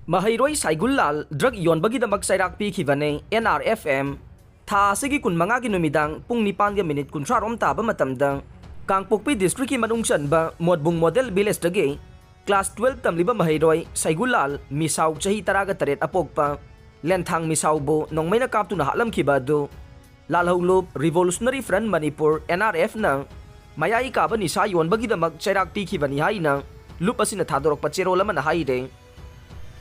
Mahairoi Saigullal drug yonbagidamag sairak pikibane NRFM tha asigi kunmanga gi numidang pung 9 minute kunthrarom taba matamda Kangpokpi district ki manung chanba modbung model village dage class 12 tamliba Mahairoi Saigullal misaw chahi taraga taret apokpa lenthang misaw bo nongmaina kaptuna halam kibado lalhaulob Revolutionary Front Manipur NRF na mayai kaba ni sa yonbagidamag sairak pikibani haina lup asina thadorok pa cherol man haide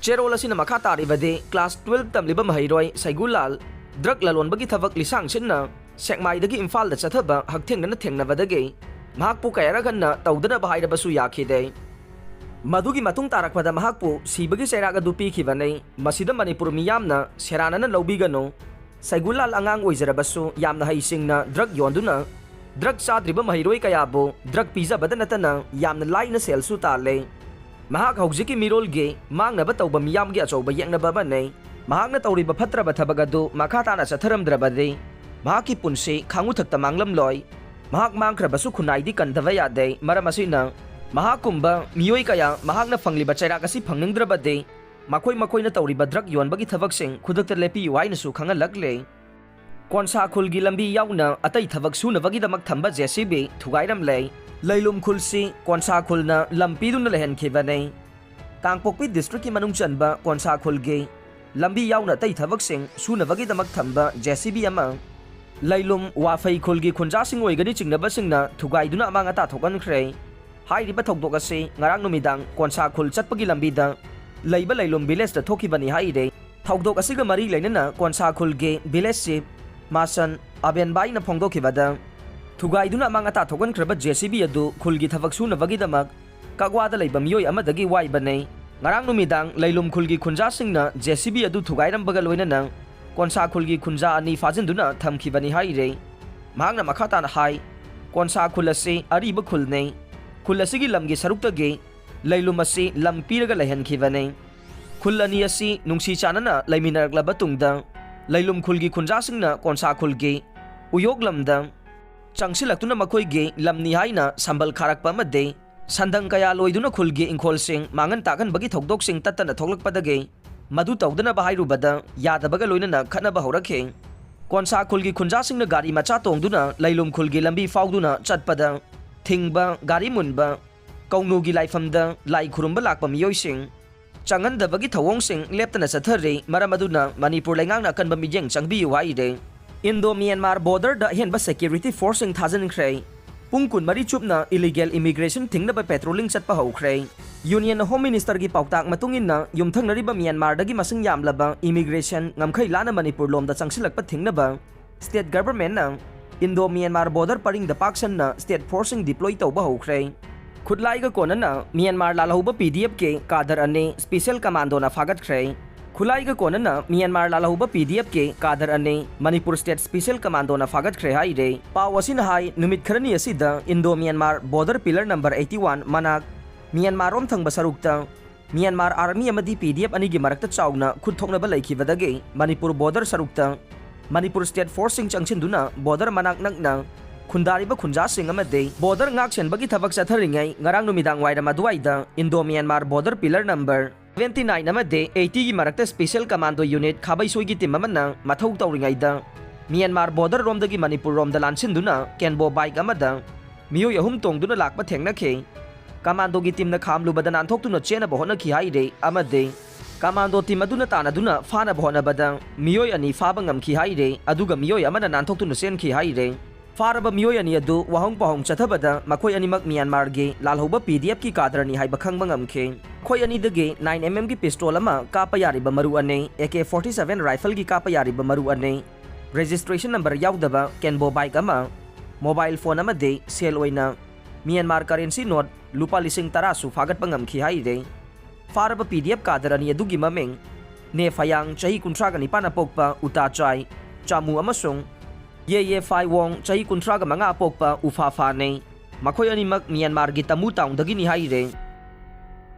Cherol asina makha taribade class 12 tamliba Mahairoi Saigullal drug lalonbagi thabak lisang sinna sekmaidagi Imphal da chathaba hakthengna thengnabadage mahakpu kayaraganna tawdana bahayrabasu yakhide madugi matung tarakpada mahakpu sibagi sairaga dupi khibane masida Manipur miyamna seranana lobigano Saigullal angang oijarabasu yamna haisingna drug yonduna drug sadriba Mahairoi kayabo drug pizabada natana yamna laina selsu tale Mahak haujiki mirolge mangnaba tawba miyamge achouba yengnaba bane mahakna tawriba phatraba thabagadu makhatana chatharamdrabade mahaki punsi khanguthakta manglamloi mahak mangkhrabasu khunaidi kandava yade maramasina mahakumba miyoi kaya mahakna fangliba chairakasi phangningdrabade makoina tawriba drug yonbagi thabaksing khudakta lepi wainasu khangalakle Konsa khulgi lambi yauna atai thabak sunabagi damak thamba JCB thugairam lei Lailum khulsi konsa khulna lampi dun lehen khibane Kangpokpi district ki manung chanba konsa khulge lambi yauna tai thabak sing sunabagi damak thamba JCB ama Lailum wafai khulgi khunja sing oigani chingnaba singna thugai duna amanga ta thokan khre hairiba thokdok ase ngarang numidang konsa khul chatpagi lambi da leiba Lailum village da thokibani haire thokdok asiga mari leinana konsa khulge village chief masan abenbai na phongdokhibada Thugai duna mangata thokan kraba JCB adu khulgi thabak sunabagi damak kagwada leiba miyoi amadagi waibane ngarang numidang Lailum khulgi khunja singna JCB adu thugairambaga loinana konsa khulgi khunja ani fajinduna thamkhibani haire mahangna makhata na hai konsa khulasi ariba khulne khulasi gi lamgi saruktage Lailum asi lampiraga lehankhibane khulani asi nungsi chanana laiminaraklaba tungda Lailum khulgi khunja singna konsa khulgi uyok lamda Changsilaktuna makoige lamni haina sambal kharakpa made sandang kaya loiduna khulgi ingkhol sing mangan takan bagi thokdok sing tatana thoklakpadage madu tawdana bahairu bada yadabaga loinana khanaba horakhe konsa khulgi khunja singna gari macha tongduna Lailum khulgi lambi fauduna chatpada thingba gari munba kaungnugi laifamda lai khurumba lakpa miyoi sing changandabagi thawong sing leptana sathare maramaduna Manipur laingangna kanba mijeng changbi waide Indo-Myanmar border da henba security force ng thajan kray pungkun mari chupna illegal immigration thingna ba patrolling chatpa hokray Union Home Minister gi pautak matungin na yumthang nariba Myanmar dagi masing yamlaba immigration ngamkhai lana Manipur lom da changsilakpa thingna ba state government na Indo-Myanmar border paring da paksan na state force ng deploy tawba hokray khudlai ga kona na Myanmar lalahuba PDF ke kadar ane special commando na fagat kray Khulai ga kona na Myanmar lalahuba PDF ke kadar ane Manipur State Special Commando na fagat khre hai re pawasin hai numit kharani asida Indo-Myanmar border pillar number 81 manak Myanmar rom thang basarukta Myanmar army amadi PDF ani gi marakta chawna khud thokna ba laikhibadage Manipur border sarukta Manipur State Forcing changchin border manak nakna khundari ba khunja sing amade border ngak chen bagi thabak chatharingai ngarang numidang waira maduaida Indo-Myanmar border pillar number 29 amade 80 gi marakta special commando unit khabai soigi team amana mathau tawringaida Myanmar border romdagi Manipur romda lansinduna kenbo bike amada miyoi ahum tongduna lakpa thengnakhe commando gi team na khamlu badan anthoktuna chena bahona khi haire amade commando team aduna tanaduna fana bahona bada miyoi ani faba ngamkhi haire aduga miyoi amana nanthoktunna sen khi haire Faraba miyoi ani adu wahong pahong chathabada makoi animak Myanmar ge lalhoba PDF ki kadrani haiba khangba ngamkhe khoi ani dage 9mm gi pistol ama kapa yariba maru ane AK47 rifle gi kapa yariba maru ane registration number yaudaba kenbo bike ama mobile phone ama de sel oina Myanmar currency note lupa lising tarasu fagat pangamkhi haire Faraba PDF kadrani adu gi mameng ne fayang chahi kuntra ga nipana pokpa uta chai chamu amasung Ye Fai Wong chahi kuntra ga manga pokpa ufa fa ne makhoi ani mak Myanmar gi tamu taung dagi ni haire